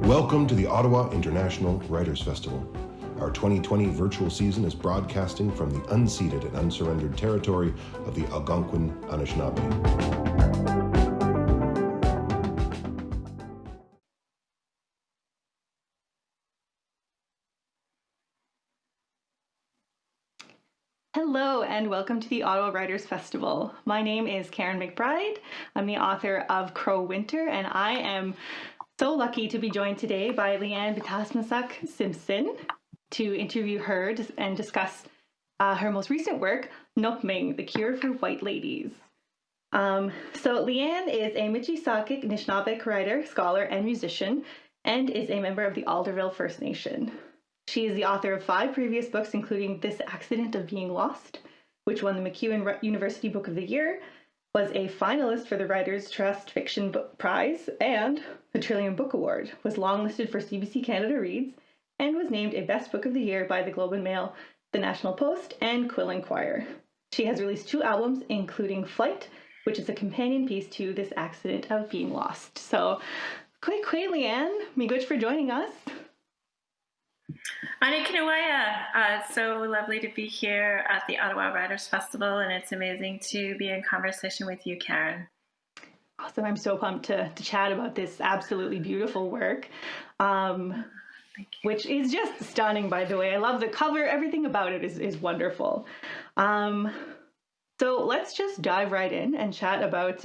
Welcome to the Ottawa International Writers Festival. Our 2020 virtual season is broadcasting from the unceded and unsurrendered territory of the Algonquin Anishinaabe. Hello and welcome to the Ottawa Writers Festival. My name is Karen McBride. I'm the author of Crow Winter, and I am so lucky to be joined today by Leanne Betasamosake Simpson to interview her and discuss her most recent work, Noopiming, The Cure for White Ladies. So Leanne is a Michihsakik Nishnaabeg writer, scholar, and musician, and is a member of the Alderville First Nation. She is the author of 5 previous books, including This Accident of Being Lost, which won the MacEwan University Book of the Year, was a finalist for the Writers' Trust Fiction Book Prize and the Trillium Book Award, was longlisted for CBC Canada Reads, and was named a Best Book of the Year by the Globe and Mail, the National Post, and Quill and Choir. She has released 2 albums, including Flight, which is a companion piece to This Accident of Being Lost. So, quay Leanne, miigwech for joining us. It's so lovely to be here at the Ottawa Writers Festival, and it's amazing to be in conversation with you, Karen. Awesome. I'm so pumped to chat about this absolutely beautiful work, which is just stunning, by the way. I love the cover. Everything about it is wonderful. So let's just dive right in and chat about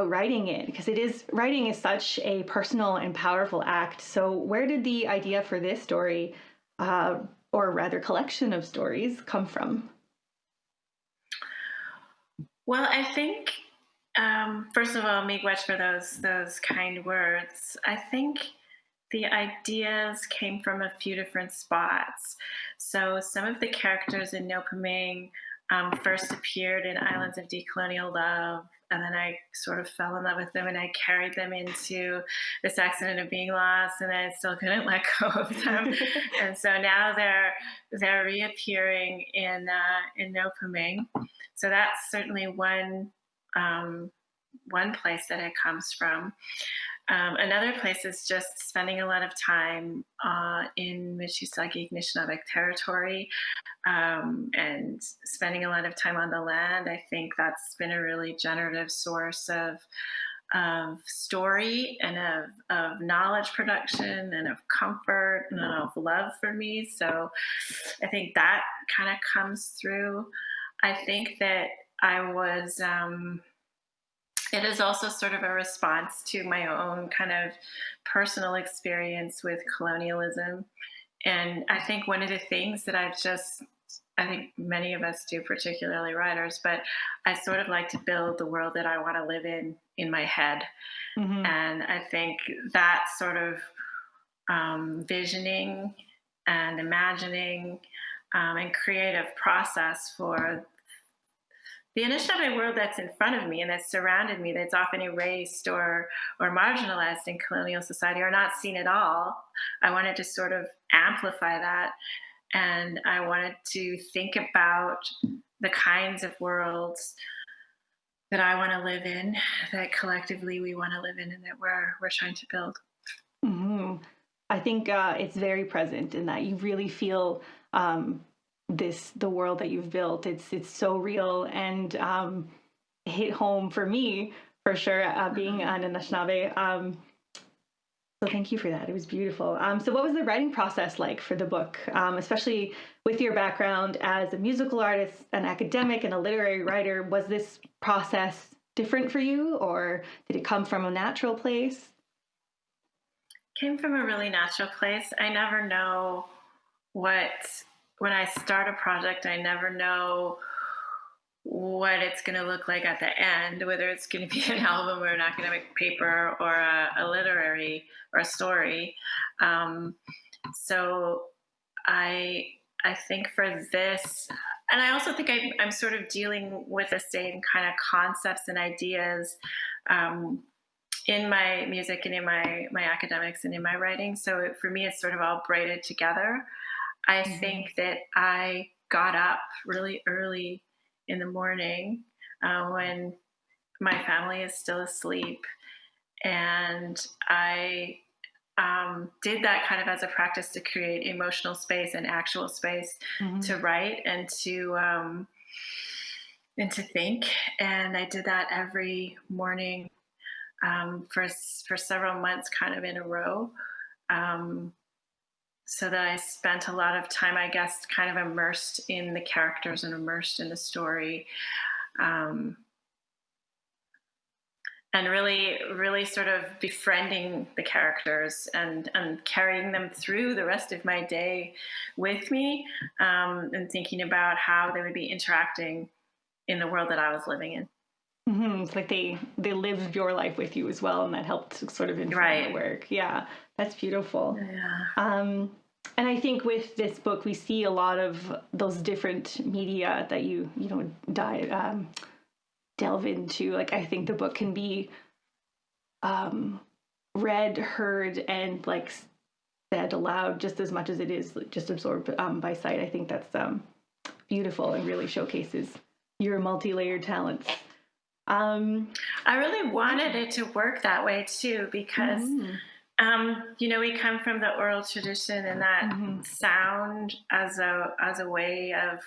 writing it, because writing is such a personal and powerful act. So where did the idea for this story, or rather collection of stories, come from? Well, I think, first of all, miigwech for those kind words. I think the ideas came from a few different spots. So some of the characters in Noopiming first appeared in Islands of Decolonial Love, and then I sort of fell in love with them, and I carried them into This Accident of Being Lost, and I still couldn't let go of them. And so now they're reappearing in Noopiming. So that's certainly one place that it comes from. Another place is just spending a lot of time in Michihsakik Nishnaabeg territory, and spending a lot of time on the land. I think that's been a really generative source of story and of knowledge production and of comfort and of love for me. So I think that kind of comes through. I think that I was... It is also sort of a response to my own kind of personal experience with colonialism. And I think one of the things that I think many of us do, particularly writers, but I sort of like to build the world that I want to live in my head. Mm-hmm. And I think that sort of visioning and imagining and creative process for the Anishinaabe world that's in front of me and that's surrounded me, that's often erased or marginalized in colonial society or not seen at all, I wanted to sort of amplify that. And I wanted to think about the kinds of worlds that I want to live in, that collectively we want to live in, and that we're trying to build. Mm-hmm. I think it's very present in that you really feel... the world that you've built. It's so real and hit home for me, for sure, being an Anishinaabe. So thank you for that. It was beautiful. So what was the writing process like for the book, especially with your background as a musical artist, an academic, and a literary writer? Was this process different for you, or did it come from a natural place? Came from a really natural place. I never know when I start a project, I never know what it's going to look like at the end, whether it's going to be an album or an academic paper or a literary or a story. So I think for this, and I also think I'm sort of dealing with the same kind of concepts and ideas in my music and in my academics and in my writing. So for me, it's sort of all braided together. I think that I got up really early in the morning when my family is still asleep, and I did that kind of as a practice to create emotional space and actual space to write and to think. And I did that every morning for several months, kind of in a row. So that I spent a lot of time, I guess, kind of immersed in the characters and immersed in the story. And really sort of befriending the characters and carrying them through the rest of my day with me, and thinking about how they would be interacting in the world that I was living in. It's like they lived your life with you as well, and that helped sort of inform the work. Yeah, that's beautiful. Yeah. And I think with this book, we see a lot of those different media that you delve into. Like, I think the book can be read, heard, and like said aloud just as much as it is just absorbed by sight. I think that's beautiful and really showcases your multi-layered talents. I really wanted it to work that way too, because we come from the oral tradition, and that sound as a way of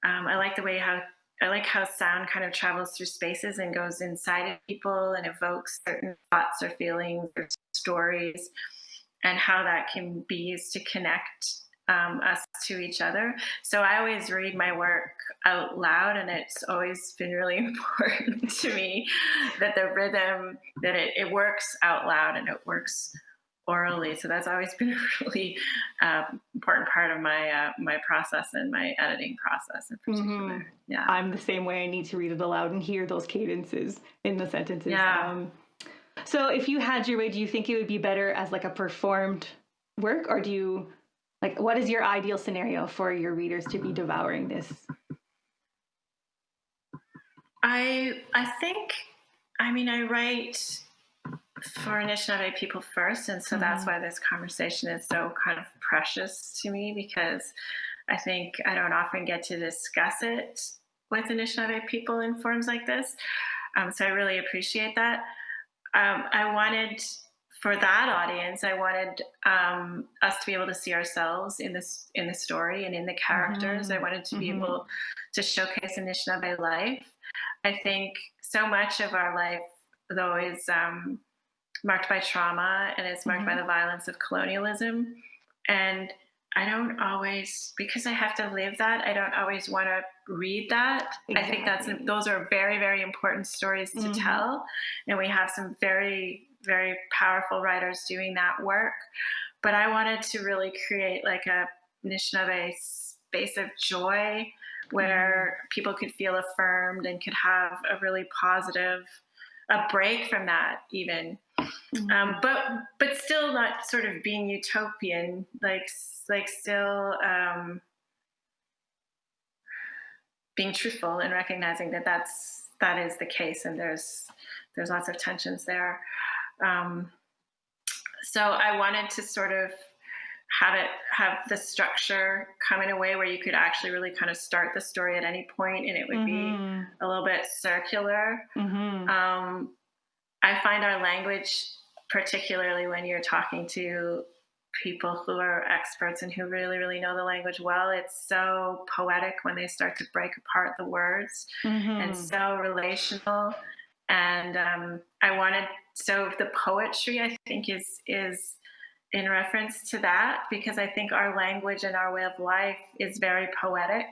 I like how sound kind of travels through spaces and goes inside of people and evokes certain thoughts or feelings or stories, and how that can be used to connect us to each other. So I always read my work out loud, and it's always been really important to me that the rhythm, that it works out loud and it works orally. So that's always been a really important part of my my process and my editing process in particular. Yeah, I'm the same way. I need to read it aloud and hear those cadences in the sentences. Yeah. So if you had your way, do you think it would be better as like a performed work, or do you what is your ideal scenario for your readers to be devouring this? I think, I write for Anishinaabe people first, and so that's why this conversation is so kind of precious to me, because I think I don't often get to discuss it with Anishinaabe people in forums like this. So I really appreciate that. I wanted, for that audience, I wanted us to be able to see ourselves in the story and in the characters. I wanted to be able to showcase Anishinaabe life. I think so much of our life, though, is marked by trauma, and it's marked by the violence of colonialism. And I don't always, because I have to live that, I don't always want to read that. Exactly. I think those are very, very important stories to tell. And we have some very, very powerful writers doing that work. But I wanted to really create like a Anishinaabe space of joy where people could feel affirmed and could have a really positive, a break from that even. But still not sort of being utopian, like still being truthful and recognizing that is the case, and there's lots of tensions there. So I wanted to sort of have the structure come in a way where you could actually really kind of start the story at any point, and it would be a little bit circular. I find our language, particularly when you're talking to people who are experts and who really, really know the language well, it's so poetic when they start to break apart the words, and so relational. And so the poetry, I think, is in reference to that, because I think our language and our way of life is very poetic,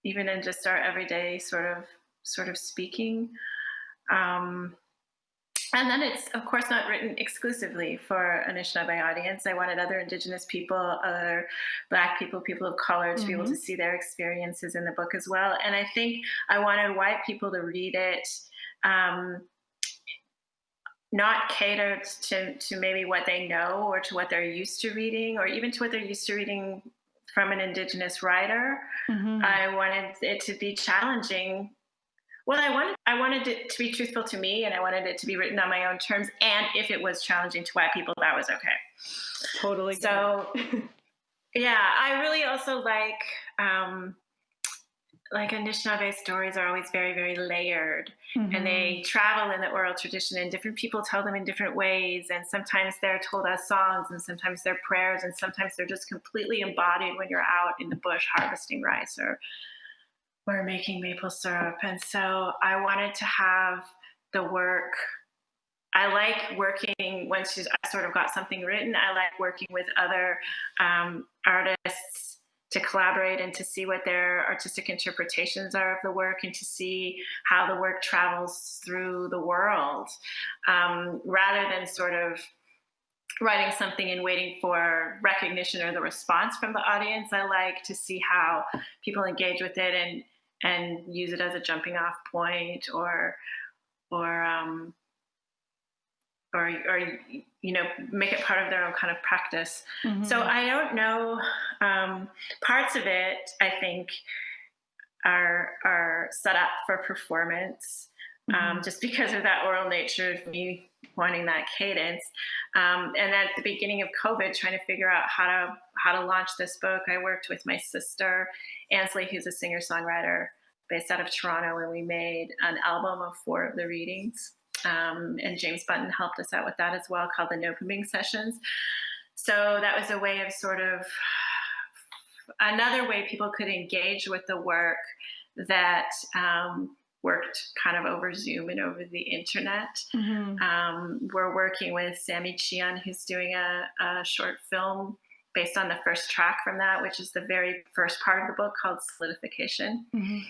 even in just our everyday sort of speaking. And then it's, of course, not written exclusively for Anishinaabe audience. I wanted other Indigenous people, other Black people, people of color to be able to see their experiences in the book as well. And I think I wanted white people to read it, not catered to maybe what they know or to what they're used to reading, or even to what they're used to reading from an Indigenous writer. I wanted it to be challenging. Well, I wanted it to be truthful to me, and I wanted it to be written on my own terms. And if it was challenging to white people, that was okay. Totally. So, yeah, I really also like like Anishinaabe stories are always very, very layered, Mm-hmm. and they travel in the oral tradition, and different people tell them in different ways. And sometimes they're told as songs, and sometimes they're prayers, and sometimes they're just completely embodied when you're out in the bush harvesting rice or making maple syrup. And so I wanted to have the work. I like working once I sort of got something written. I like working with other artists to collaborate and to see what their artistic interpretations are of the work, and to see how the work travels through the world, rather than sort of writing something and waiting for recognition or the response from the audience. I like to see how people engage with it and use it as a jumping off point, or make it part of their own kind of practice. Mm-hmm. So I don't know. Parts of it, I think, are set up for performance, just because of that oral nature of me wanting that cadence. And at the beginning of COVID, trying to figure out how to launch this book, I worked with my sister, Ansley, who's a singer-songwriter based out of Toronto, and we made an album of 4 of the readings. And James Button helped us out with that as well, called the Noopiming sessions. So that was a way of sort of another way people could engage with the work that worked kind of over Zoom and over the internet. Mm-hmm. We're working with Sammy Chian, who's doing a short film based on the first track from that, which is the very first part of the book, called Solidification. Mm-hmm.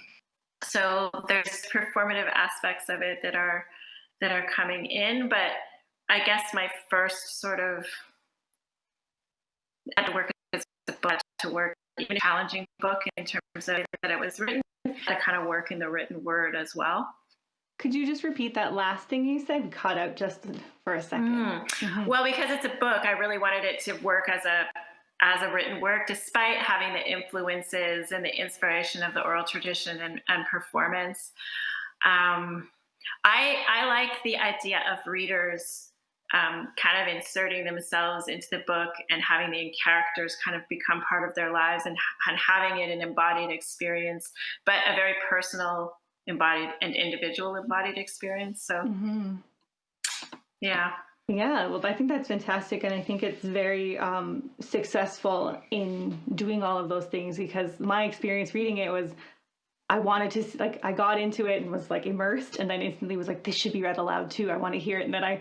So there's performative aspects of it that are coming in, but I guess my first sort of had to work as a book, to work even a challenging book in terms of that it was written, to kind of work in the written word as well. Could you just repeat that last thing you said? Cut out just for a second. Mm-hmm. Well, because it's a book, I really wanted it to work as a written work, despite having the influences and the inspiration of the oral tradition and performance. I like the idea of readers kind of inserting themselves into the book and having the characters kind of become part of their lives, and having it an embodied experience, but a very personal embodied and individual embodied experience. So, mm-hmm. Yeah, well, I think that's fantastic, and I think it's very successful in doing all of those things, because my experience reading it was, I wanted to, I got into it and was immersed, and then instantly was this should be read aloud too. I want to hear it. And then I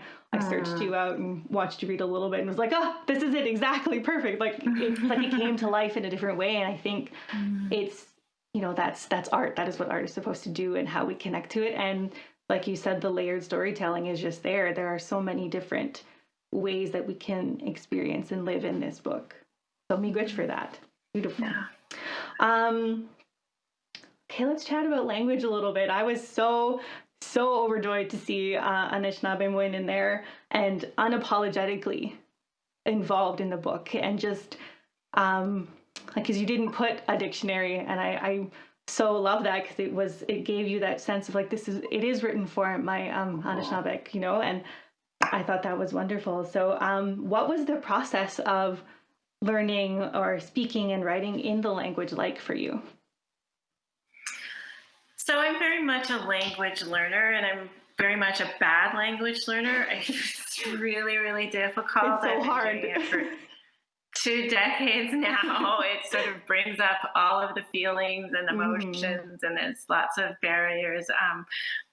searched you out and watched you read a little bit and was this is it, exactly perfect. It came to life in a different way. And I think it's, that's art. That is what art is supposed to do, and how we connect to it. And like you said, the layered storytelling is just there. There are so many different ways that we can experience and live in this book. So miigwech for that. Beautiful. Yeah. Okay, let's chat about language a little bit. I was so overjoyed to see Anishinaabemowin in there, and unapologetically involved in the book, and just because you didn't put a dictionary, and I so love that, because it gave you that sense of it is written for my Anishinaabe, and I thought that was wonderful. So what was the process of learning or speaking and writing in the language like for you? So I'm very much a language learner, and I'm very much a bad language learner. It's really, really difficult. It's so hard. I've been doing it for 2 decades now. It sort of brings up all of the feelings and emotions, and there's lots of barriers.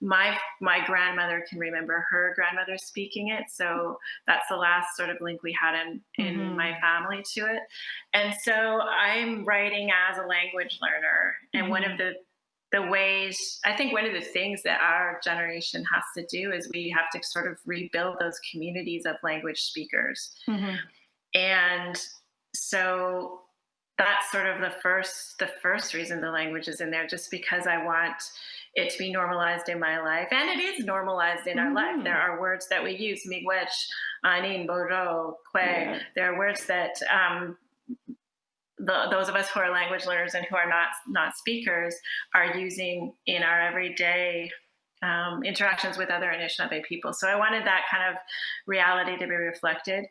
My grandmother can remember her grandmother speaking it, so that's the last sort of link we had in my family to it. And so I'm writing as a language learner, and one of the ways, I think one of the things that our generation has to do is we have to sort of rebuild those communities of language speakers. Mm-hmm. And so that's sort of the first reason the language is in there, just because I want it to be normalized in my life. And it is normalized in our life. There are words that we use, miigwech, anin, bojo, kwe. Yeah. There are words that those of us who are language learners and who are not speakers are using in our everyday interactions with other Anishinaabe people. So I wanted that kind of reality to be reflected.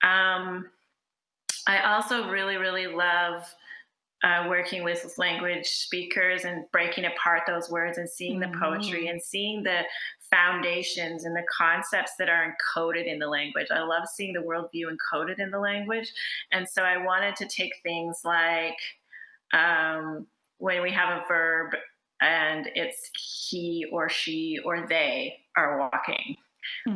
I also really, really love working with language speakers and breaking apart those words and seeing the poetry and seeing the foundations and the concepts that are encoded in the language. I love seeing the worldview encoded in the language. And so I wanted to take things like when we have a verb and it's he or she or they are walking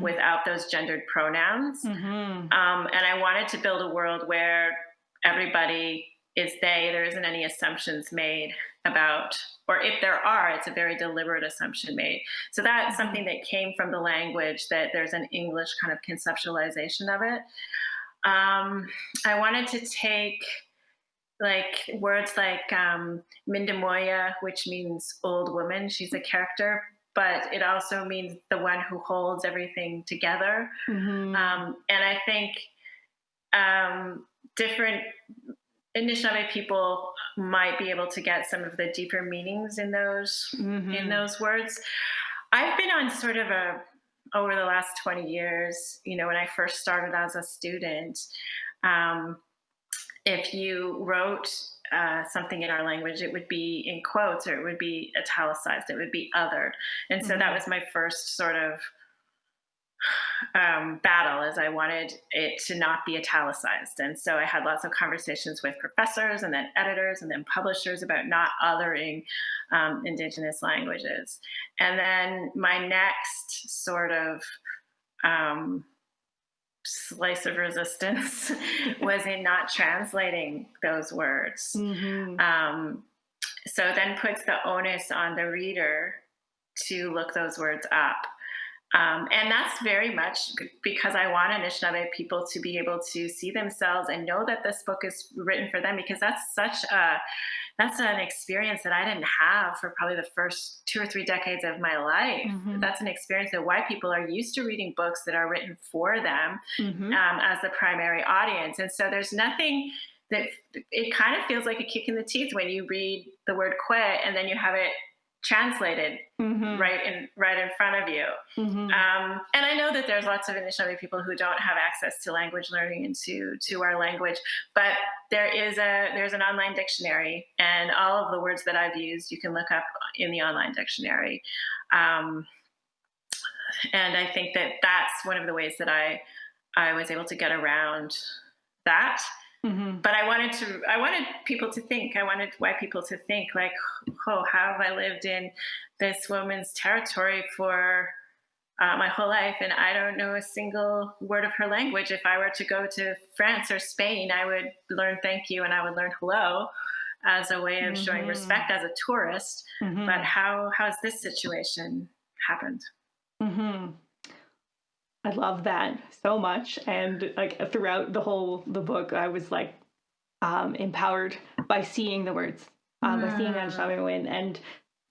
without those gendered pronouns. And I wanted to build a world where everybody is they. There isn't any assumptions made about, or if there are, it's a very deliberate assumption made. So that's something that came from the language, that there's an English kind of conceptualization of it. I wanted to take like words like Mindimooyenh, which means old woman. She's a character, but it also means the one who holds everything together. And I think different Anishinaabe people might be able to get some of the deeper meanings in those words. I've been on sort of over the last 20 years, you know, when I first started as a student, if you wrote something in our language, it would be in quotes or it would be italicized, it would be othered. And so that was my first sort of battle, as I wanted it to not be italicized. And so I had lots of conversations with professors and then editors and then publishers about not othering Indigenous languages. And then my next sort of slice of resistance was in not translating those words. So then puts the onus on the reader to look those words up. And that's very much because I want Anishinaabe people to be able to see themselves and know that this book is written for them, because that's an experience that I didn't have for probably the first 2 or 3 decades of my life. That's an experience that white people are used to reading books that are written for them as the primary audience. And so there's nothing that, it kind of feels like a kick in the teeth when you read the word quit and then you have it translated right in front of you. And I know that there's lots of Anishinaabe people who don't have access to language learning and to our language, but there's an online dictionary, and all of the words that I've used you can look up in the online dictionary. And I think that that's one of the ways that I was able to get around that. But I wanted people to think. I wanted white people to think like, oh, how have I lived in this woman's territory for my whole life, and I don't know a single word of her language. If I were to go to France or Spain, I would learn thank you and I would learn hello as a way of showing respect as a tourist. But how has this situation happened? I love that so much. And like throughout the book, I was like empowered by seeing the words, by seeing Anishinaabe, and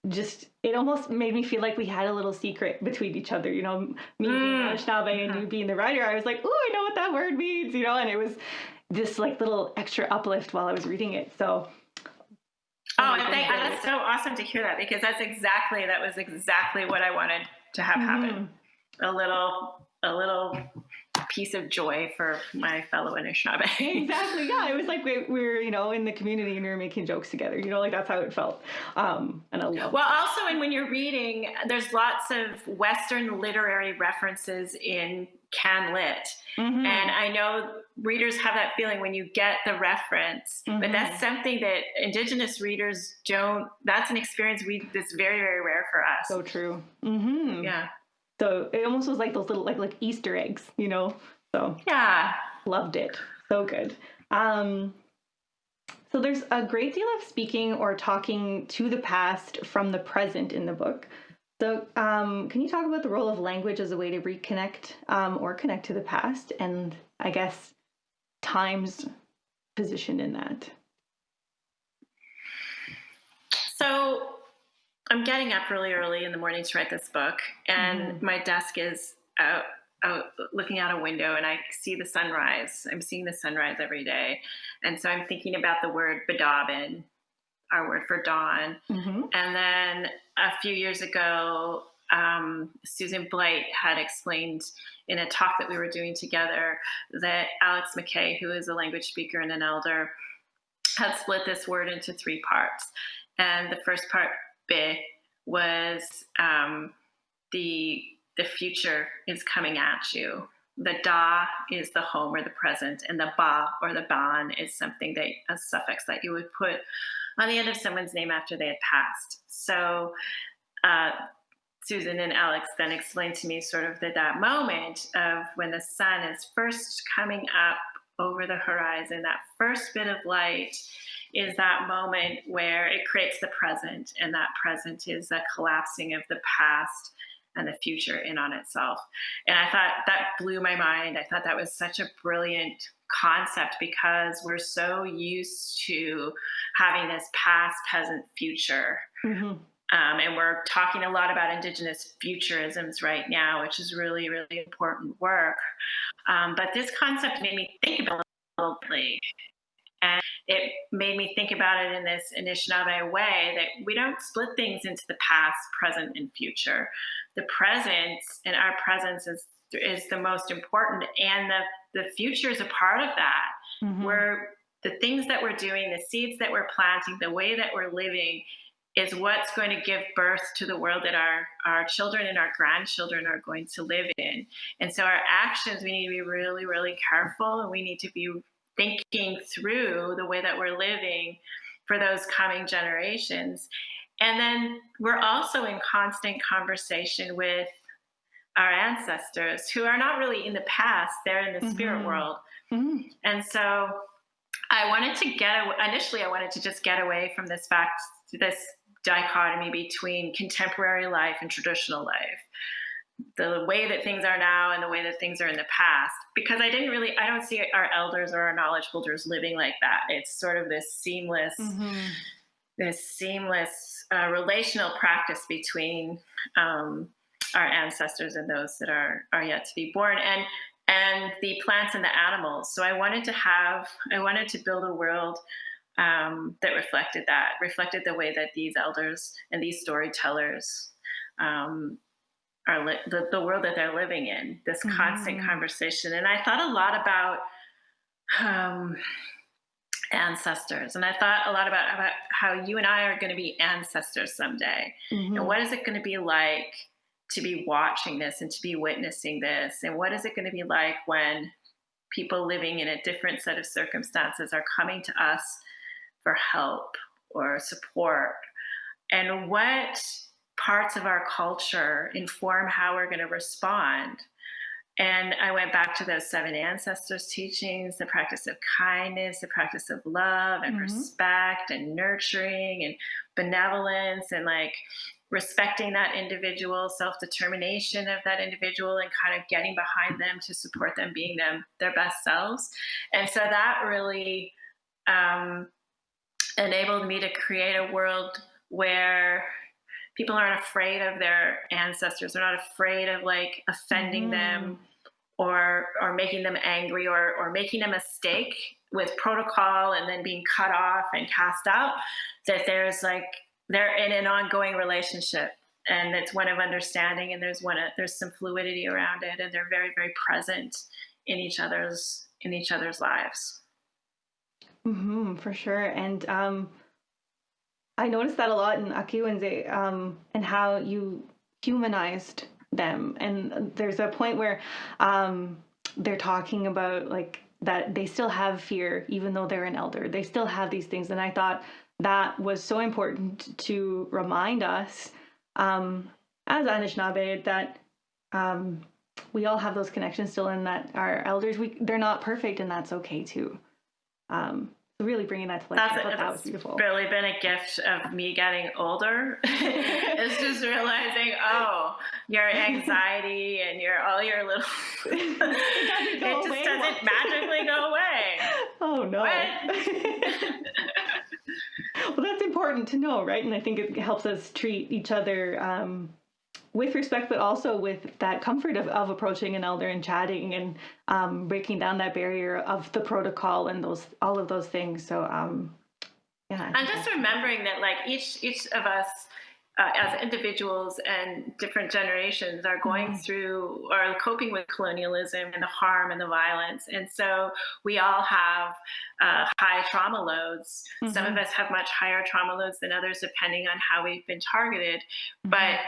just, it almost made me feel like we had a little secret between each other, you know, me being Anishinaabe and you being the writer. I was like, oh, I know what that word means, you know, and it was this like little extra uplift while I was reading it. So that's so awesome to hear that, because that was exactly what I wanted to have happen. A little piece of joy for my fellow Anishinaabe. Exactly. Yeah. It was like we were, you know, in the community and we were making jokes together, you know, like that's how it felt. And I love also, and when you're reading, there's lots of Western literary references in Can Lit. And I know readers have that feeling when you get the reference, but that's something that Indigenous readers don't, that's an experience that's very, very rare for us. So true. Yeah. So it almost was like those little like Easter eggs, you know? So yeah, loved it. So good. So there's a great deal of speaking or talking to the past from the present in the book. So can you talk about the role of language as a way to reconnect or connect to the past, and I guess time's position in that? So I'm getting up really early in the morning to write this book, and my desk is out looking out a window, and I see the sunrise. I'm seeing the sunrise every day. And so I'm thinking about the word bedabin, our word for dawn. And then a few years ago, Susan Blight had explained in a talk that we were doing together that Alex McKay, who is a language speaker and an elder, had split this word into three parts. And the first part, be, was the future is coming at you. The da is the home or the present, and the ba or the ban is something that a suffix that you would put on the end of someone's name after they had passed. So Susan and Alex then explained to me sort of that moment of when the sun is first coming up over the horizon, that first bit of light is that moment where it creates the present, and that present is a collapsing of the past and the future in on itself. And I thought that blew my mind. I thought that was such a brilliant concept, because we're so used to having this past, present, future. Mm-hmm. And we're talking a lot about Indigenous futurisms right now, which is really, really important work. But this concept made me think about it a little bit. And it made me think about it in this Anishinaabe way, that we don't split things into the past, present, and future. The present and our presence is the most important, and the future is a part of that. Mm-hmm. Where the things that we're doing, the seeds that we're planting, the way that we're living is what's going to give birth to the world that our children and our grandchildren are going to live in. And so our actions, we need to be really, really careful, and we need to be thinking through the way that we're living for those coming generations. And then we're also in constant conversation with our ancestors, who are not really in the past, they're in the mm-hmm. spirit world. Mm-hmm. And so I wanted to just get away from this dichotomy between contemporary life and traditional life, the way that things are now and the way that things are in the past, because I don't see our elders or our knowledge holders living like that. It's sort of this seamless, mm-hmm. Relational practice between our ancestors and those that are yet to be born, and the plants and the animals. So I wanted to build a world that reflected the way that these elders and these storytellers the world that they're living in, this mm-hmm. constant conversation. And I thought a lot about ancestors, and I thought a lot about how you and I are going to be ancestors someday. Mm-hmm. And what is it going to be like to be watching this and to be witnessing this? And what is it going to be like when people living in a different set of circumstances are coming to us for help or support? And what parts of our culture inform how we're going to respond? And I went back to those 7 ancestors' teachings, the practice of kindness, the practice of love and mm-hmm. respect and nurturing and benevolence, and like respecting that individual, self-determination of that individual, and kind of getting behind them to support them being their best selves. And so that really enabled me to create a world where people aren't afraid of their ancestors. They're not afraid of like offending mm-hmm. them or making them angry or making a mistake with protocol and then being cut off and cast out. That they're in an ongoing relationship, and it's one of understanding, and there's some fluidity around it, and they're very, very present in each other's lives. Mm-hmm, for sure. And I noticed that a lot in Akiwenzii, and how you humanized them. And there's a point where they're talking about like that they still have fear, even though they're an elder. They still have these things. And I thought that was so important to remind us as Anishinaabe that we all have those connections still, and that our elders, they're not perfect, and that's okay too. Really bringing that to life. That was beautiful. Really been a gift of me getting older. It's just realizing, your anxiety and all your little it just doesn't magically go away. Oh no. Well, that's important to know, right? And I think it helps us treat each other with respect, but also with that comfort of approaching an elder and chatting and breaking down that barrier of the protocol and all of those things. So, yeah. And just remembering that, like, each of us as individuals and different generations are going through or coping with colonialism and the harm and the violence. And so we all have high trauma loads. Some of us have much higher trauma loads than others, depending on how we've been targeted. But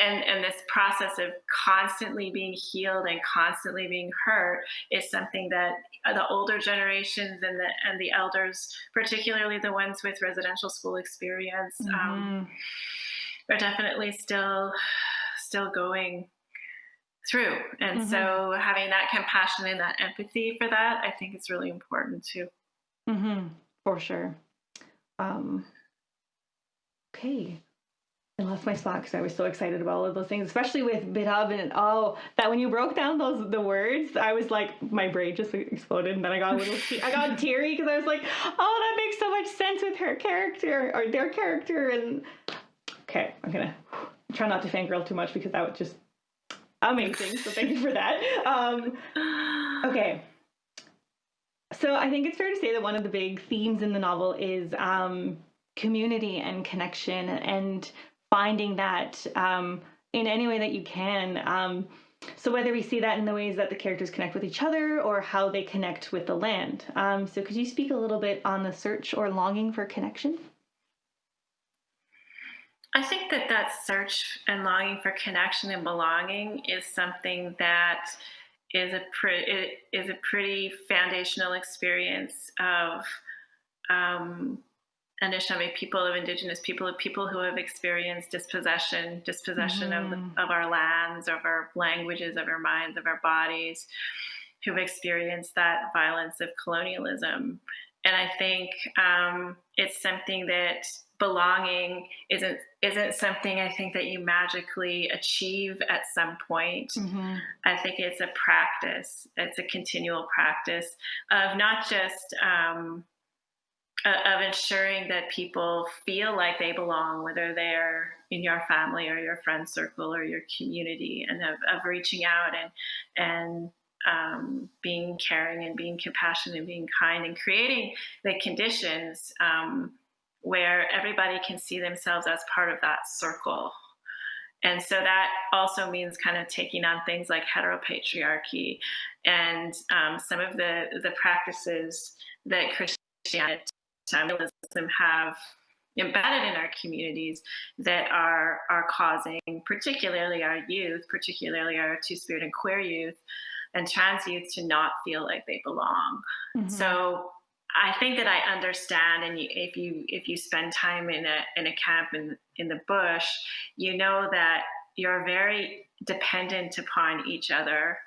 and this process of constantly being healed and constantly being hurt is something that the older generations and the elders, particularly the ones with residential school experience, are definitely still going through. And so having that compassion and that empathy for that, I think is really important too. For sure. Okay. I lost my spot because I was so excited about all of those things, especially with Bitav and that when you broke down the words, I was like, my brain just exploded, and then I got I got teary because I was like, oh, that makes so much sense with her character or their character. And okay, I'm gonna try not to fangirl too much because that was just amazing. So thank you for that. Okay. So I think it's fair to say that one of the big themes in the novel is community and connection, and finding that in any way that you can. So whether we see that in the ways that the characters connect with each other or how they connect with the land. So could you speak a little bit on the search or longing for connection? I think that search and longing for connection and belonging is something that is a pretty foundational experience of Anishinaabe people, of Indigenous people, of people who have experienced dispossession of our lands, of our languages, of our minds, of our bodies, who've experienced that violence of colonialism. And I think it's something that belonging isn't something I think that you magically achieve at some point. I think it's a practice. It's a continual practice of not just of ensuring that people feel like they belong, whether they're in your family or your friend circle or your community, and of reaching out and being caring and being compassionate and being kind and creating the conditions where everybody can see themselves as part of that circle. And so that also means kind of taking on things like heteropatriarchy and some of the practices that Christianity have embedded in our communities that are causing particularly our youth, particularly our two-spirit and queer youth and trans youth, to not feel like they belong. So I think that I understand, and if you spend time in a camp in the bush, you know that you're very dependent upon each other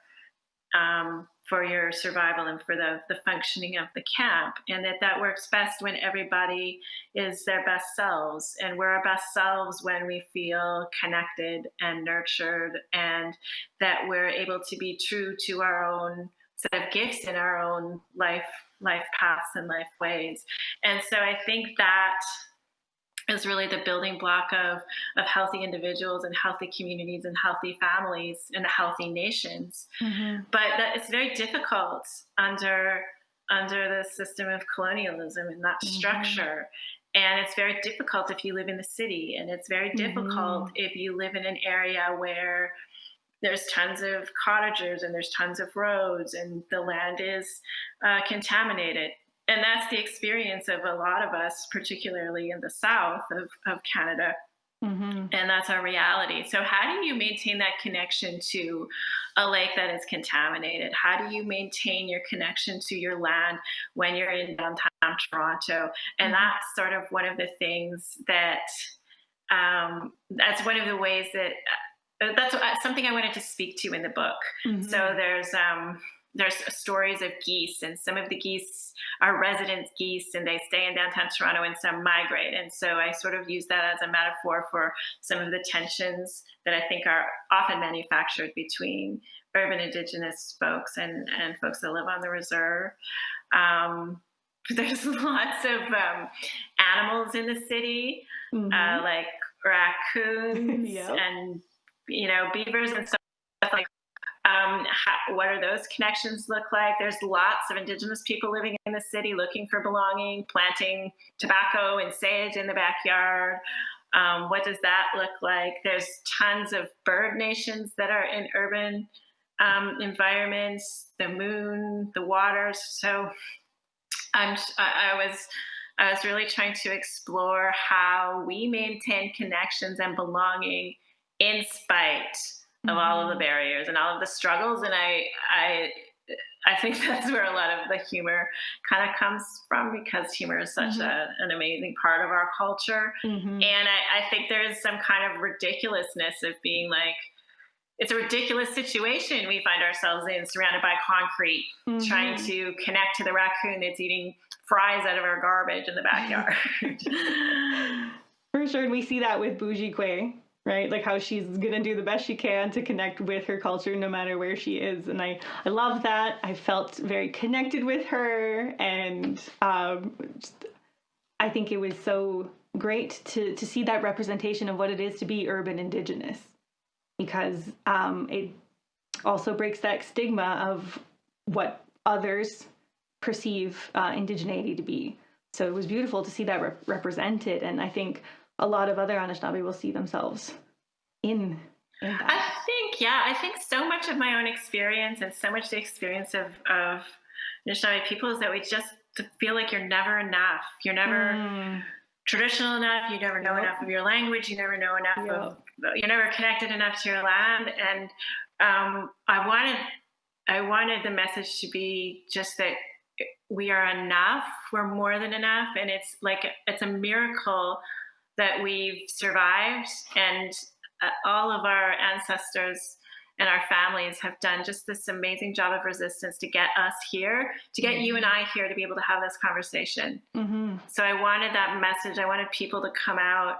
for your survival and for the functioning of the camp, and that works best when everybody is their best selves. And we're our best selves when we feel connected and nurtured, and that we're able to be true to our own set of gifts in our own life paths and life ways. And so I think that is really the building block of healthy individuals and healthy communities and healthy families and healthy nations. But that it's very difficult under the system of colonialism and that structure. And it's very difficult if you live in the city, and it's very difficult if you live in an area where there's tons of cottagers and there's tons of roads and the land is contaminated. And that's the experience of a lot of us, particularly in the south of Canada. And that's our reality. So how do you maintain that connection to a lake that is contaminated? How do you maintain your connection to your land when you're in downtown Toronto? And that's sort of one of the things that, that's one of the ways that, that's something I wanted to speak to in the book. So there's stories of geese, and some of the geese are resident geese, and they stay in downtown Toronto, and some migrate. And so I sort of use that as a metaphor for some of the tensions that I think are often manufactured between urban Indigenous folks and folks that live on the reserve. There's lots of animals in the city, like raccoons and beavers and stuff like. What are those connections look like? There's lots of Indigenous people living in the city looking for belonging, planting tobacco and sage in the backyard. What does that look like? There's tons of bird nations that are in urban environments, the moon, the waters. So I was really trying to explore how we maintain connections and belonging in spite of all of the barriers and all of the struggles. And I think that's where a lot of the humor kind of comes from, because humor is such an amazing part of our culture. And I think there's some kind of ridiculousness of being like, it's a ridiculous situation we find ourselves in, surrounded by concrete, trying to connect to the raccoon that's eating fries out of our garbage in the backyard. For sure. And we see that with Bougie Quay, right? Like how she's going to do the best she can to connect with her culture no matter where she is. And I love that. I felt very connected with her. And I think it was so great to see that representation of what it is to be urban Indigenous, because it also breaks that stigma of what others perceive indigeneity to be. So it was beautiful to see that represented, and I think a lot of other Anishinaabe will see themselves in that. I think so much of my own experience and so much the experience of Anishinaabe people is that we just feel like you're never enough. You're never traditional enough. You never know enough of your language. You never know enough of. You're never connected enough to your land. And I wanted the message to be just that we are enough. We're more than enough, and it's a miracle that we've survived, and all of our ancestors and our families have done just this amazing job of resistance to get us here, to get you and I here to be able to have this conversation. So I wanted that message. I wanted people to come out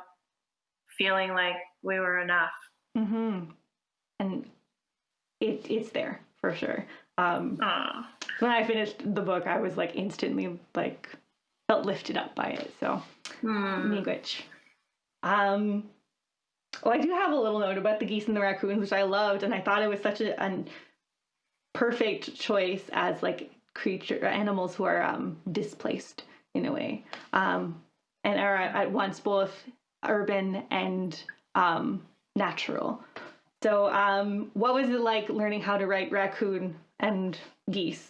feeling like we were enough. And it's there for sure. When I finished the book, I was like instantly like felt lifted up by it. So miigwech. I do have a little note about the geese and the raccoons, which I loved, and I thought it was such a perfect choice as like animals who are displaced in a way, and are at once both urban and natural. So what was it like learning how to write raccoon and geese?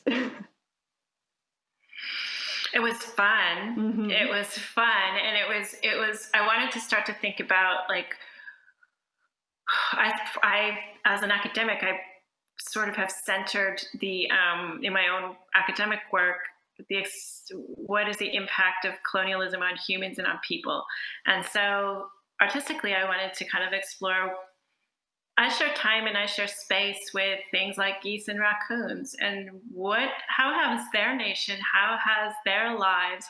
It was fun. It was fun. And it was, I wanted to start to think about like, I as an academic, I sort of have centered the, in my own academic work, what is the impact of colonialism on humans and on people? And so artistically, I wanted to kind of explore, I share time and I share space with things like geese and raccoons, and how has their nation, how has their lives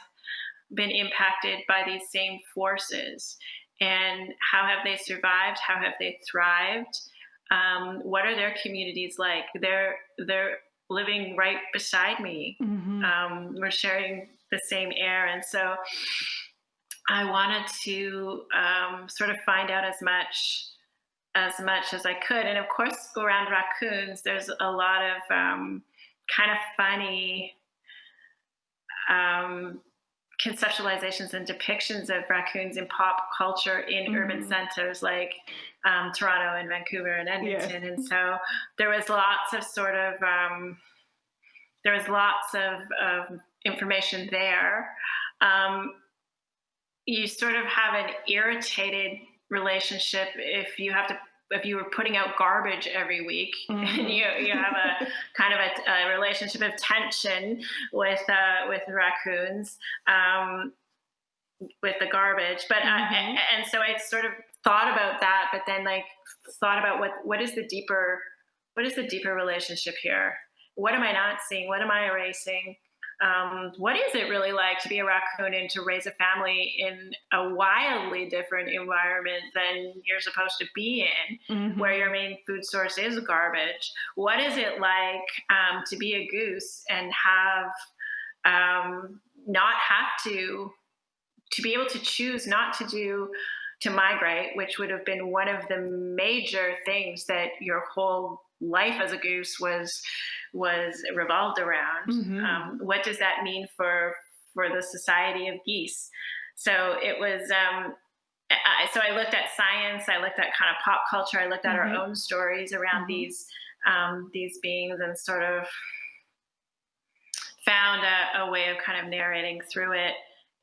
been impacted by these same forces, and how have they survived? How have they thrived? What are their communities like? They're living right beside me. We're sharing the same air, and so I wanted to sort of find out as much as I could. And of course, around raccoons, there's a lot of kind of funny conceptualizations and depictions of raccoons in pop culture in urban centers like Toronto and Vancouver and Edmonton. And so there was lots of sort of, information there. You sort of have an irritated relationship if you were putting out garbage every week, and you have a kind of a relationship of tension with raccoons, with the garbage. But and so I sort of thought about that, but then like thought about what is the deeper relationship here? What am I not seeing? What am I erasing? What is it really like to be a raccoon and to raise a family in a wildly different environment than you're supposed to be in, where your main food source is garbage? What is it like to be a goose and have not have to be able to choose not to migrate, which would have been one of the major things that your whole life as a goose was revolved around. What does that mean for the society of geese? So it was so I looked at science, I looked at kind of pop culture, I looked at our own stories around these beings, and sort of found a way of kind of narrating through it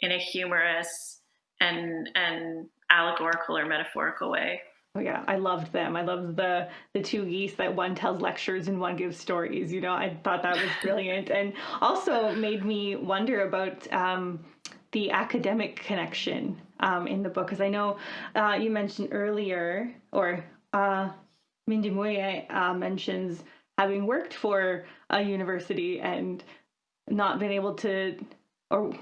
in a humorous and allegorical or metaphorical way. Oh yeah, I loved them. I loved the two geese that one tells lectures and one gives stories. I thought that was brilliant, and also made me wonder about the academic connection in the book, because I know you mentioned earlier, or Mindimooyenh mentions having worked for a university and not been able to, or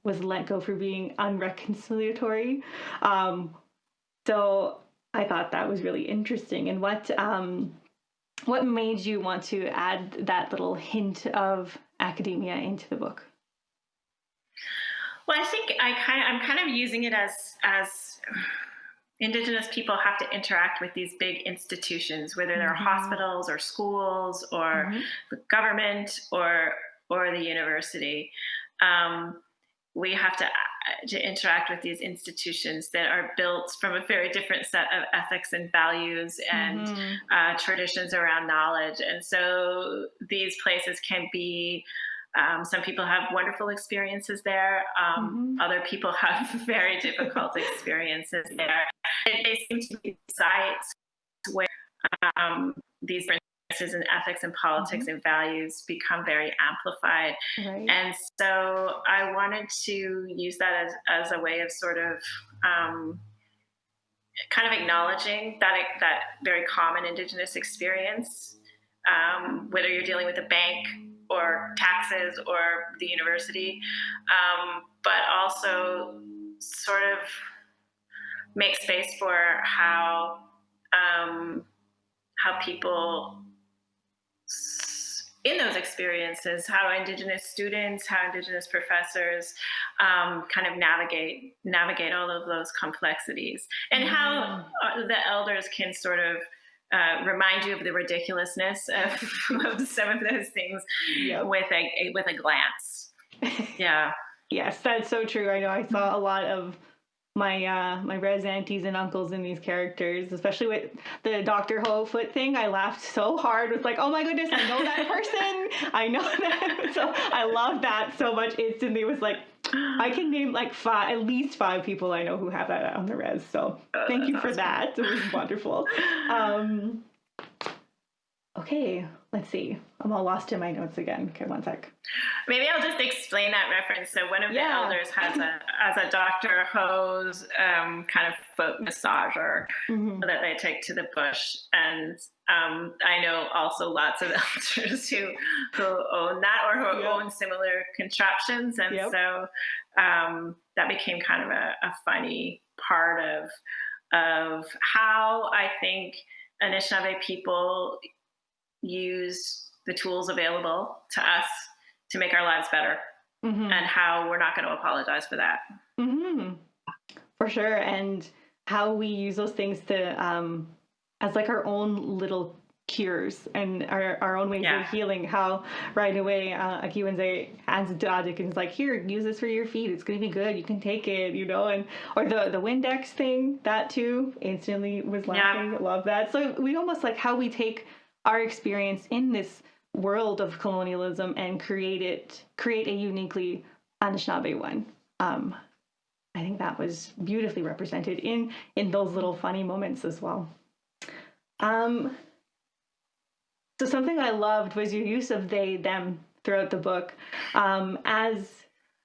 was let go for being unreconciliatory. So I thought that was really interesting. And what made you want to add that little hint of academia into the book? Well, I think I'm kind of using it as Indigenous people have to interact with these big institutions, whether they're hospitals or schools or the government or the university. We have to interact with these institutions that are built from a very different set of ethics and values and traditions around knowledge. And so these places can be, some people have wonderful experiences there. Other people have very difficult experiences there. They seem to be sites where these differences in ethics and politics and values become very amplified. Right. And so I wanted to use that as a way of sort of kind of acknowledging that very common Indigenous experience, whether you're dealing with a bank or taxes or the university, but also sort of make space for how people in those experiences, how Indigenous students, how Indigenous professors kind of navigate all of those complexities, and how the elders can sort of remind you of the ridiculousness of some of those things with a glance. Yeah. Yes, that's so true. I know I saw a lot of my res aunties and uncles in these characters, especially with the Dr. Hofoot thing. I laughed so hard with oh my goodness, I know that person. I know that. So I love that so much. Instantly was I can name at least 5 people I know who have that on the res. So thank you for that. It was wonderful. Okay, let's see. I'm all lost in my notes again. Okay, one sec. Maybe I'll just explain that reference. So one of the elders has a Dr. Ho's kind of foot massager that they take to the bush. And I know also lots of elders who own that or who own similar contraptions. And so that became kind of a funny part of how I think Anishinaabe people use the tools available to us to make our lives better, and how we're not going to apologize for that. For sure. And how we use those things to as our own little cures and our own ways of healing. How right away Akiwenzii hands it to Adik and is here, use this for your feet, it's going to be good, you can take it, and or the Windex thing, that too, instantly was laughing. Love that. So we almost how we take our experience in this world of colonialism and create a uniquely Anishinaabe one. I think that was beautifully represented in those little funny moments as well. So something I loved was your use of they, them throughout the book, as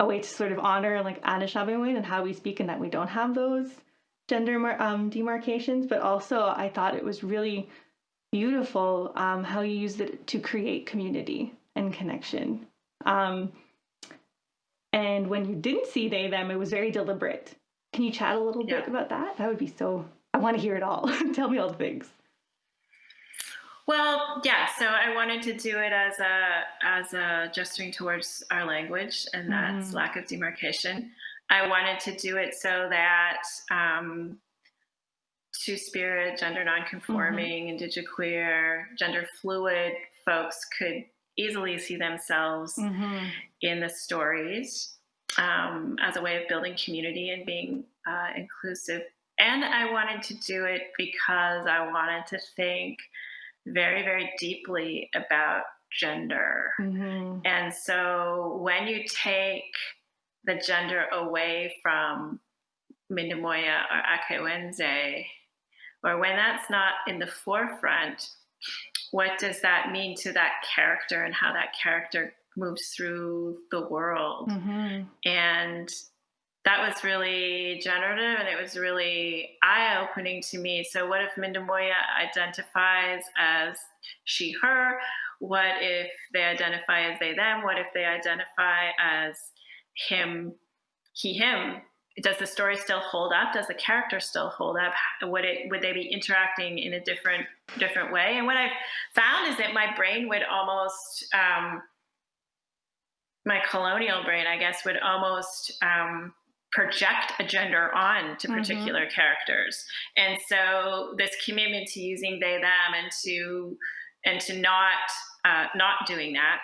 a way to sort of honor Anishinaabe women and how we speak, and that we don't have those gender demarcations. But also I thought it was really beautiful how you used it to create community and connection. And when you didn't see they, them, it was very deliberate. Can you chat a little bit about that? That would be so, I want to hear it all. Tell me all the things. Well, so I wanted to do it as a gesturing towards our language and that's lack of demarcation. I wanted to do it so that two-spirit, gender non-conforming, indigiqueer, gender fluid folks could easily see themselves in the stories as a way of building community and being inclusive. And I wanted to do it because I wanted to think very, very deeply about gender. Mm-hmm. And so when you take the gender away from Mindimooyenh or Akiwenzii, or when that's not in the forefront, what does that mean to that character and how that character moves through the world? Mm-hmm. And that was really generative, and it was really eye-opening to me. So what if Mindimooyenh identifies as she, her? What if they identify as they, them? What if they identify as him, he, him? Does the story still hold up? Does the character still hold up? Would they be interacting in a different way? And what I've found is that my brain would almost, my colonial brain, I guess, would almost project a gender on to particular characters. And so this commitment to using they, them, and to not doing that,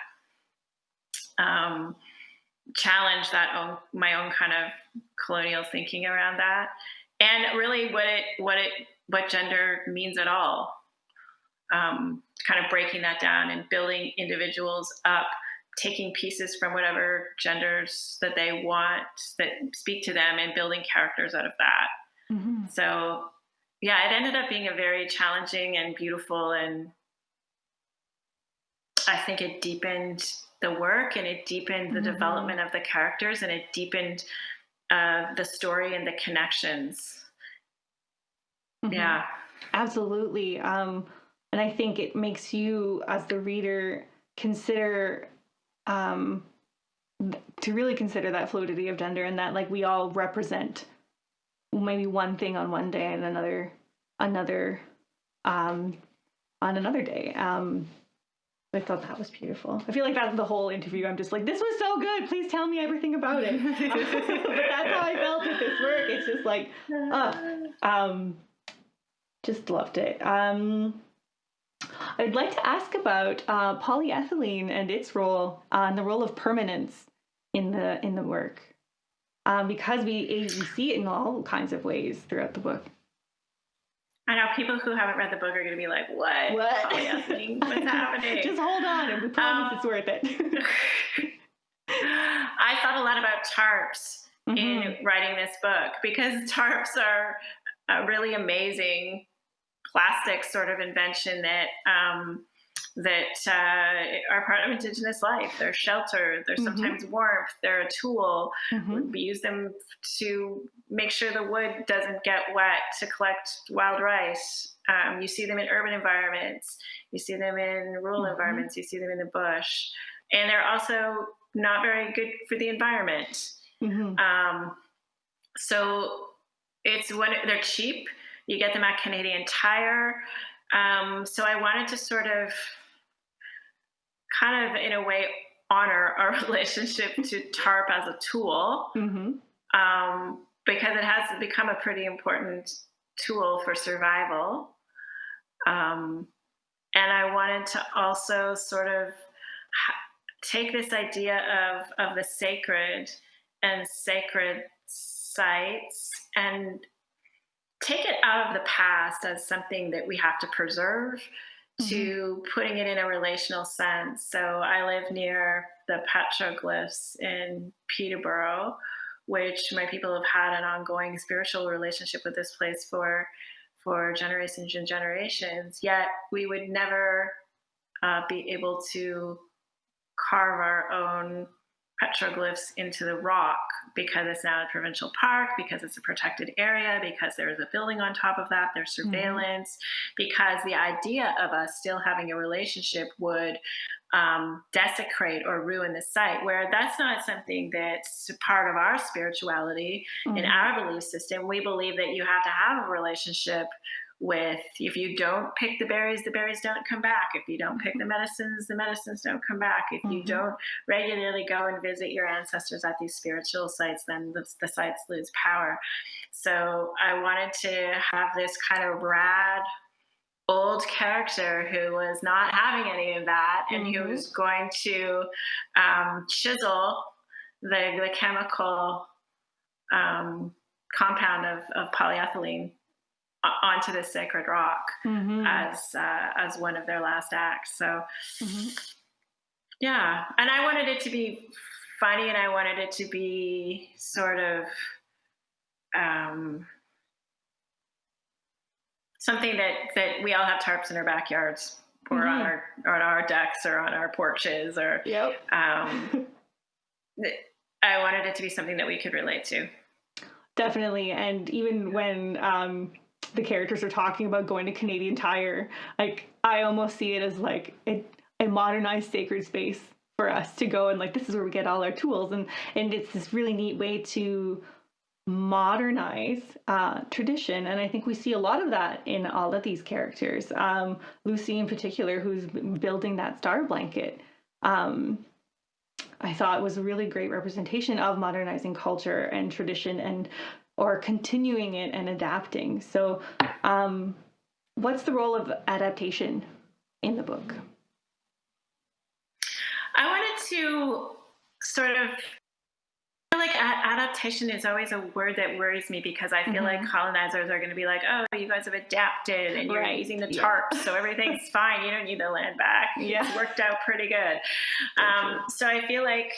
challenge my own kind of colonial thinking around that, and really what gender means at all. Kind of breaking that down and building individuals up, taking pieces from whatever genders that they want that speak to them, and building characters out of that. Mm-hmm. So yeah, it ended up being a very challenging and beautiful, and I think it deepened the work, and it deepened the development of the characters, and it deepened the story and the connections. Mm-hmm. Yeah, absolutely. And I think it makes you, as the reader, consider to really consider that fluidity of gender, and that like we all represent maybe one thing on one day and another on another day. I thought that was beautiful. I feel like that's the whole interview. I'm just like, this was so good. Please tell me everything about it. But that's how I felt with this work. It's just like, just loved it. I'd like to ask about polyethylene and its role, and the role of permanence in the work, because we see it in all kinds of ways throughout the book. I know people who haven't read the book are going to be like, what? Polyethylene? What's happening? Just hold on, and we promise it's worth it. I thought a lot about tarps in writing this book, because tarps are a really amazing plastic sort of invention that are part of Indigenous life. They're shelter, they're sometimes warmth, they're a tool. We use them to make sure the wood doesn't get wet, to collect wild rice. You see them in urban environments, you see them in rural environments, you see them in the bush. And they're also not very good for the environment. So it's when they're cheap. You get them at Canadian Tire. So I wanted to sort of kind of, in a way, honor our relationship to tarp as a tool, because it has become a pretty important tool for survival. And I wanted to also sort of take this idea of the sacred and sacred sites and take it out of the past as something that we have to preserve, to putting it in a relational sense. So I live near the petroglyphs in Peterborough, which my people have had an ongoing spiritual relationship with this place for generations and generations. Yet we would never be able to carve our own petroglyphs into the rock, because it's now a provincial park, because it's a protected area, because there's a building on top of that, there's surveillance, because the idea of us still having a relationship would desecrate or ruin the site, where that's not something that's part of our spirituality. In our belief system, we believe that you have to have a relationship with, if you don't pick the berries don't come back. If you don't pick the medicines don't come back. If you don't regularly go and visit your ancestors at these spiritual sites, then the sites lose power. So I wanted to have this kind of rad old character who was not having any of that, and who was going to chisel the chemical compound of polyethylene onto this sacred rock as one of their last acts. So yeah, and I wanted it to be funny, and I wanted it to be sort of something that we all have tarps in our backyards or on our decks or on our porches, or I wanted it to be something that we could relate to. Definitely. And even when the characters are talking about going to Canadian Tire, like, I almost see it as like a modernized sacred space for us to go, and like, this is where we get all our tools, and it's this really neat way to modernize tradition. And I think we see a lot of that in all of these characters. Lucy in particular, who's building that star blanket, I thought was a really great representation of modernizing culture and tradition, or continuing it and adapting. So what's the role of adaptation in the book? I wanted to sort of feel like adaptation is always a word that worries me, because I feel like colonizers are going to be like, oh, you guys have adapted and you're using the tarps, so everything's fine. You don't need the land back. It's worked out pretty good. So I feel like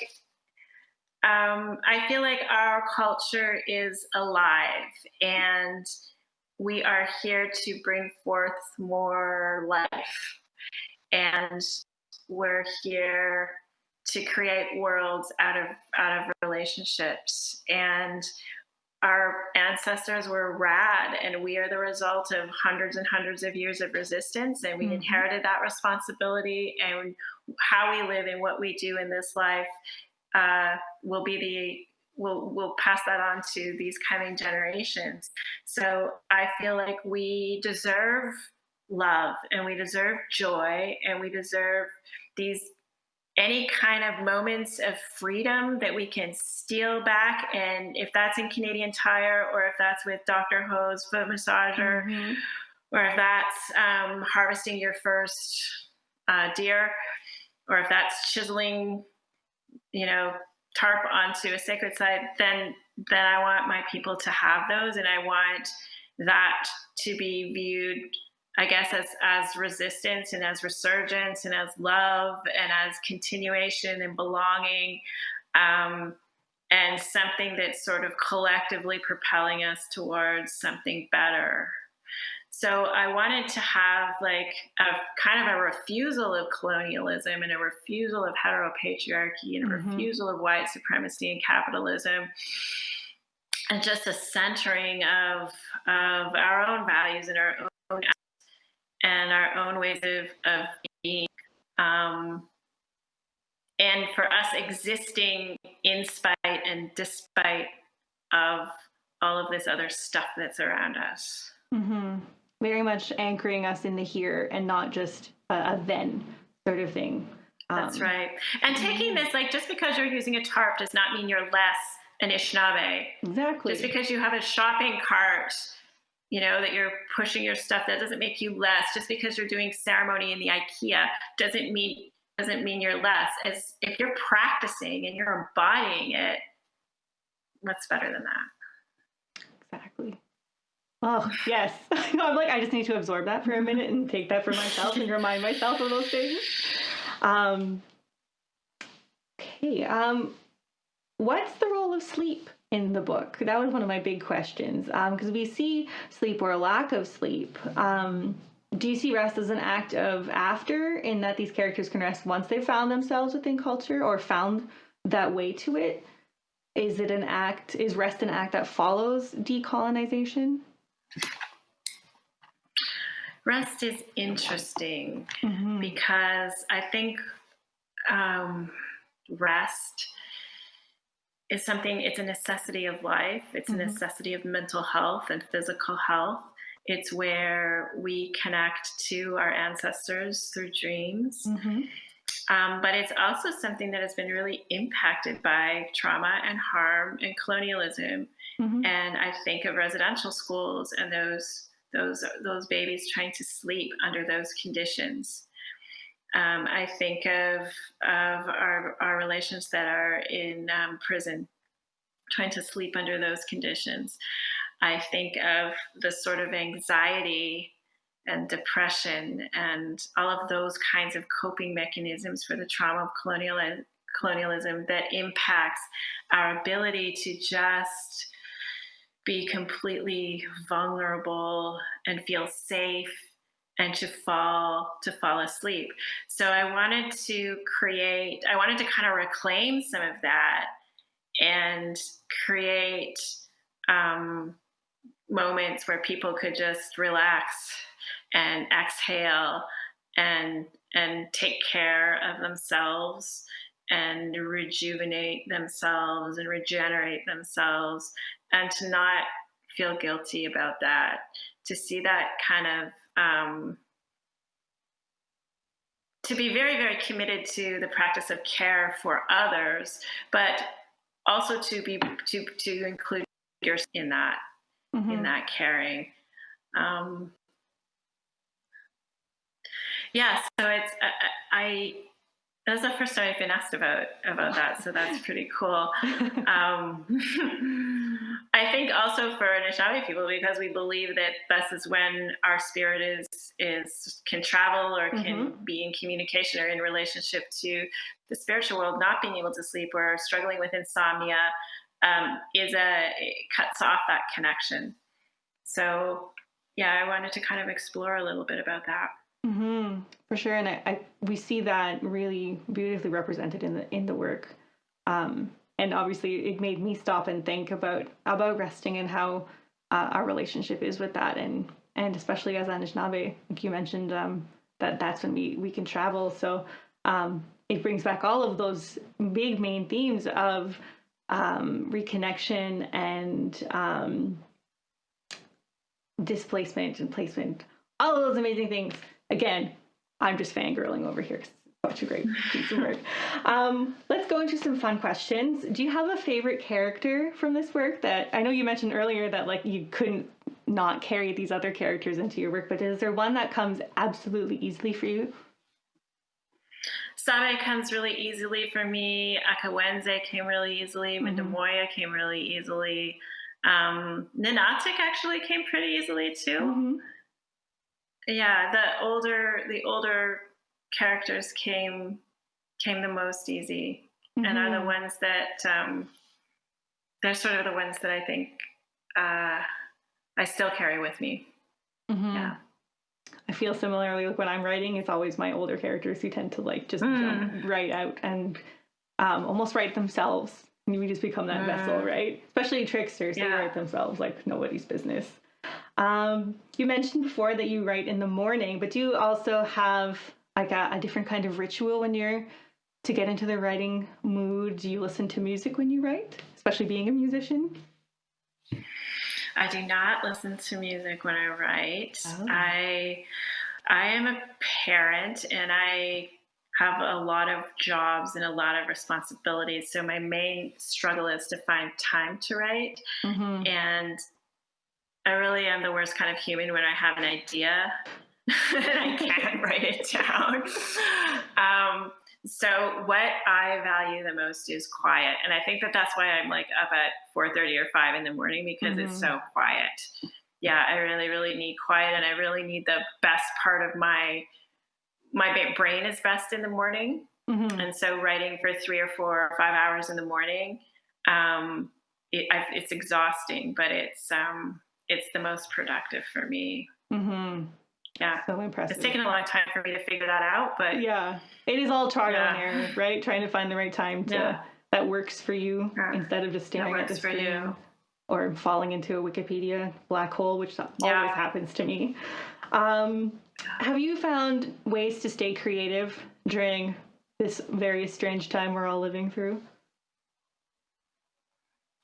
our culture is alive, and we are here to bring forth more life, and we're here to create worlds out of relationships. And our ancestors were rad, and we are the result of hundreds and hundreds of years of resistance, and we inherited that responsibility, and how we live and what we do in this life we'll pass that on to these coming generations. So I feel like we deserve love, and we deserve joy, and we deserve any kind of moments of freedom that we can steal back. And if that's in Canadian Tire, or if that's with Dr. Ho's foot massager, or if that's harvesting your first deer, or if that's chiseling, tarp onto a sacred site, then I want my people to have those. And I want that to be viewed, I guess, as resistance, and as resurgence, and as love, and as continuation and belonging, and something that's sort of collectively propelling us towards something better. So I wanted to have like a kind of a refusal of colonialism, and a refusal of heteropatriarchy, and a refusal of white supremacy and capitalism, and just a centering of our own values and our own and our own ways of being, and for us existing in spite and despite of all of this other stuff that's around us. Very much anchoring us in the here, and not just a then sort of thing. That's right. And taking this, like, just because you're using a tarp does not mean you're less an Anishinaabe. Exactly. Just because you have a shopping cart, that you're pushing your stuff, that doesn't make you less. Just because you're doing ceremony in the IKEA doesn't mean you're less. As if you're practicing and you're embodying it, what's better than that? Exactly. Oh, yes. I'm like, I just need to absorb that for a minute and take that for myself and remind myself of those things. Okay. What's the role of sleep in the book? That was one of my big questions, because we see sleep, or a lack of sleep. Do you see rest as an act of after, in that these characters can rest once they've found themselves within culture, or found that way to it? Is rest an act that follows decolonization? Rest is interesting because I think rest is something, it's a necessity of life. It's a necessity of mental health and physical health. It's where we connect to our ancestors through dreams. But it's also something that has been really impacted by trauma and harm and colonialism. And I think of residential schools and those babies trying to sleep under those conditions. I think of our relations that are in prison, sleep under those conditions. I think of the sort of anxiety and depression and all of those kinds of coping mechanisms for the trauma of colonialism that impacts our ability to just be completely vulnerable and feel safe and to fall asleep. So I wanted to kind of reclaim some of that and create moments where people could just relax and exhale and take care of themselves and rejuvenate themselves and regenerate themselves, and to not feel guilty about that, to see that kind of to be very, very committed to the practice of care for others, but also to include yourself in that, in that caring. So it's that was the first time I've been asked about that, so that's pretty cool. I think also for Anishinaabe people, because we believe that this is when our spirit can travel or can be in communication or in relationship to the spiritual world, not being able to sleep or struggling with insomnia it cuts off that connection. So I wanted to kind of explore a little bit about that. For sure, and we see that really beautifully represented in the work, and obviously it made me stop and think about resting and how our relationship is with that, and especially as Anishinaabe, like you mentioned, that's when we can travel. So it brings back all of those big main themes of reconnection and displacement and placement, all of those amazing things. Again, I'm just fangirling over here. Such a great piece of work. Let's go into some fun questions. Do you have a favorite character from this work? That I know you mentioned earlier that like you couldn't not carry these other characters into your work, but is there one that comes absolutely easily for you? Sabe comes really easily for me. Akiwenzii came really easily. Mindimooyenh came really easily. Ninaatig actually came pretty easily too. Yeah, the older characters came the most easy, and are the ones that they're sort of the ones that I think I still carry with me. Yeah, I feel similarly. Like when I'm writing, it's always my older characters who tend to like just jump right out and almost write themselves. And we just become that vessel, right? Especially tricksters, they write themselves like nobody's business. You mentioned before that you write in the morning, but do you also have like a different kind of ritual when you're to get into the writing mood? Do you listen to music when you write, especially being a musician? I do not listen to music when I write. I am a parent and I have a lot of jobs and a lot of responsibilities. So my main struggle is to find time to write. And I really am the worst kind of human when I have an idea and I can't write it down. So what I value the most is quiet. And I think that's why I'm like up at 4:30 or 5 in the morning, because it's so quiet. Yeah, I really, really need quiet, and I really need the best part of my brain is best in the morning. And so writing for 3 or 4 or 5 hours in the morning, it's exhausting, but it's the most productive for me. Yeah, so impressive. It's taken a long time for me to figure that out, but yeah, it is all trial and error, right? Trying to find the right time that works for you instead of just staring at the screen or falling into a Wikipedia black hole, which always happens to me. Have you found ways to stay creative during this very strange time we're all living through?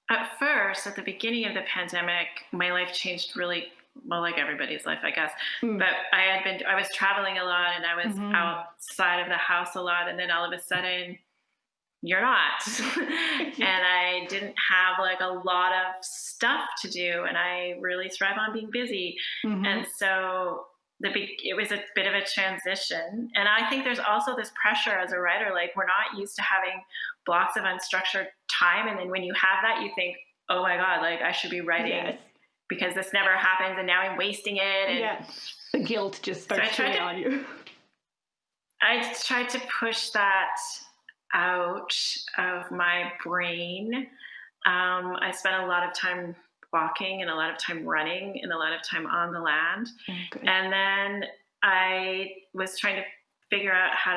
At first, at the beginning of the pandemic, my life changed really well, like everybody's life, I guess. But I was traveling a lot, and I was outside of the house a lot, and then all of a sudden, you're not. And I didn't have like a lot of stuff to do, and I really thrive on being busy. And so it was a bit of a transition. And I think there's also this pressure as a writer, like we're not used to having blocks of unstructured time. And then when you have that, you think, oh my God, like I should be writing because this never happens and now I'm wasting it. And the guilt just starts to on you. I tried to push that out of my brain. I spent a lot of time walking and a lot of time running and a lot of time on the land. Okay. And then I was trying to figure out how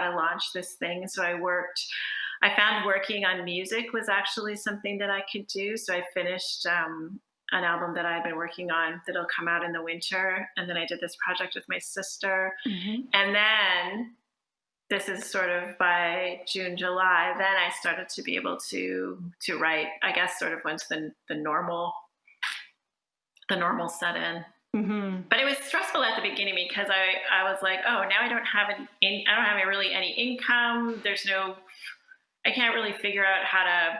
to launch this thing. So I found working on music was actually something that I could do. So I finished an album that I've been working on that'll come out in the winter. And then I did this project with my sister. Mm-hmm. And then this is sort of by June, July, then I started to be able to write, I guess, sort of once the normal set in. Mm-hmm. But it was stressful at the beginning because I was like, oh, now I don't have really any income. I can't really figure out how to,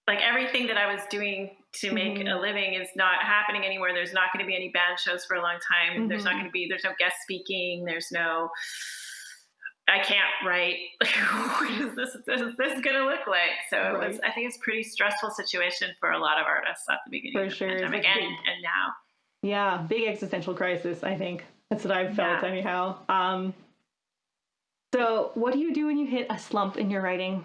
like, everything that I was doing to make a living is not happening anymore. There's not going to be any band shows for a long time. Mm-hmm. There's no guest speaking. I can't write. What is this going to look like? So I think it's a pretty stressful situation for a lot of artists at the beginning of the pandemic and now. Yeah, big existential crisis, I think. That's what I've felt anyhow. So what do you do when you hit a slump in your writing?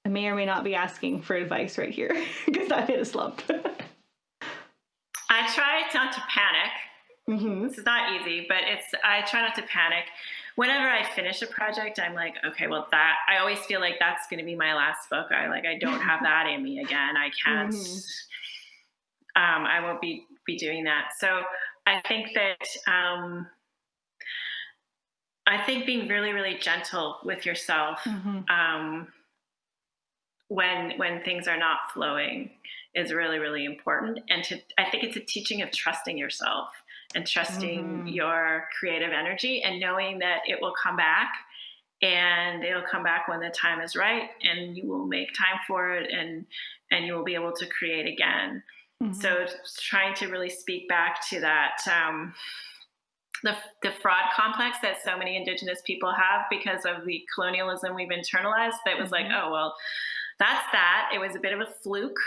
I may or may not be asking for advice right here because I've hit a slump. I try not to panic. Mm-hmm. This is not easy, but I try not to panic. Whenever I finish a project, I'm like, okay, well, I always feel like that's going to be my last book. I don't have that in me again. I can't, I won't be doing that. So I think that, I think being really, really gentle with yourself, when things are not flowing is really, really important. And I think it's a teaching of trusting yourself and trusting your creative energy and knowing that it will come back, and it'll come back when the time is right, and you will make time for it, and you will be able to create again. Mm-hmm. So trying to really speak back to that, the fraud complex that so many Indigenous people have because of the colonialism we've internalized, that was like, oh, well, that's that. It was a bit of a fluke.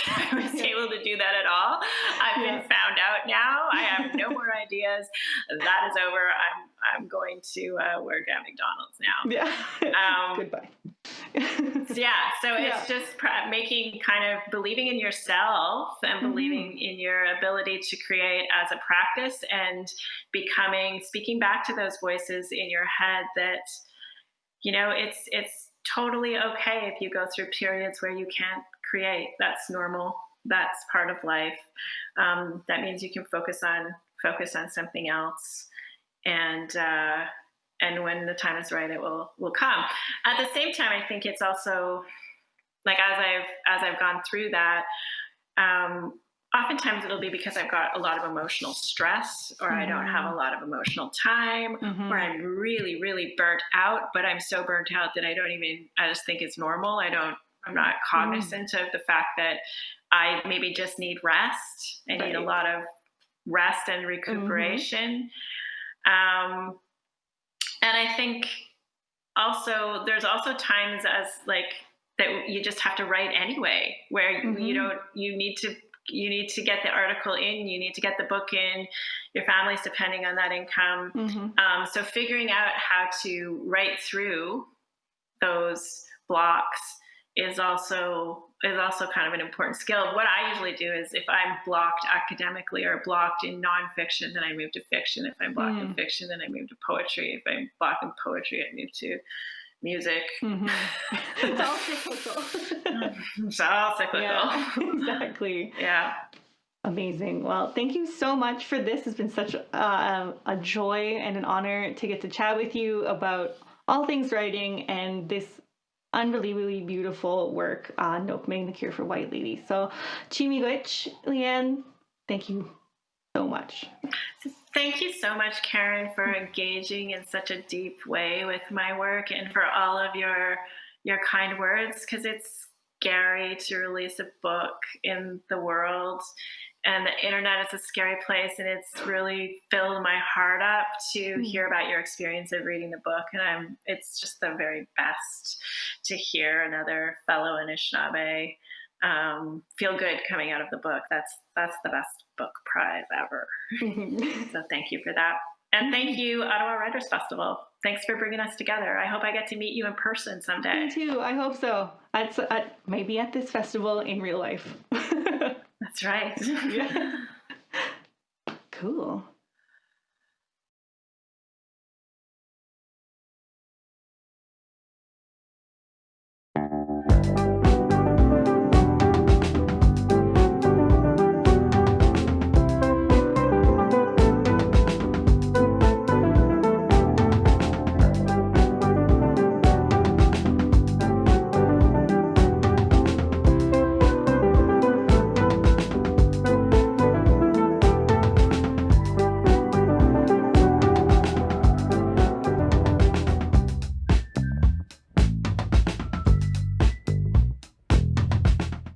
I was able to do that at all. I've been found out now. I have no more ideas. That is over. I'm going to work at McDonald's now. Yeah. Goodbye. So it's just believing in yourself and believing in your ability to create as a practice, and speaking back to those voices in your head that, it's totally okay if you go through periods where you can't create. That's normal. That's part of life. That means you can focus on something else, and when the time is right, it will come. At the same time, I think it's also like as I've gone through that. Oftentimes it'll be because I've got a lot of emotional stress, or I don't have a lot of emotional time, or I'm really, really burnt out, but I'm so burnt out that I just think it's normal. I'm not cognizant of the fact that I maybe just need rest. I need a lot of rest and recuperation. And I think also there's also times as like that you just have to write anyway, where you need to get the article in, you need to get the book in, your family's depending on that income. So figuring out how to write through those blocks is also kind of an important skill. What I usually do is, if I'm blocked academically or blocked in nonfiction, then I move to fiction. If I'm blocked in fiction, then I move to poetry. If I'm blocked in poetry, I move to music. It's all cyclical. It's all cyclical. Yeah, exactly. Yeah. Amazing. Well, thank you so much for this. It's been such a joy and an honor to get to chat with you about all things writing and this unbelievably beautiful work on Noopiming, the Cure for White Ladies. So, Chimigwich, Leanne, thank you so much. Thank you so much, Karen, for engaging in such a deep way with my work, and for all of your kind words, because it's scary to release a book in the world and the internet is a scary place, and it's really filled my heart up to hear about your experience of reading the book. And it's just the very best to hear another fellow Anishinaabe feel good coming out of the book. That's the best book prize ever. So thank you for that. And thank you, Ottawa Writers Festival. Thanks for bringing us together. I hope I get to meet you in person someday. Me too. I hope so. Maybe at this festival in real life. That's right. Yeah. Cool.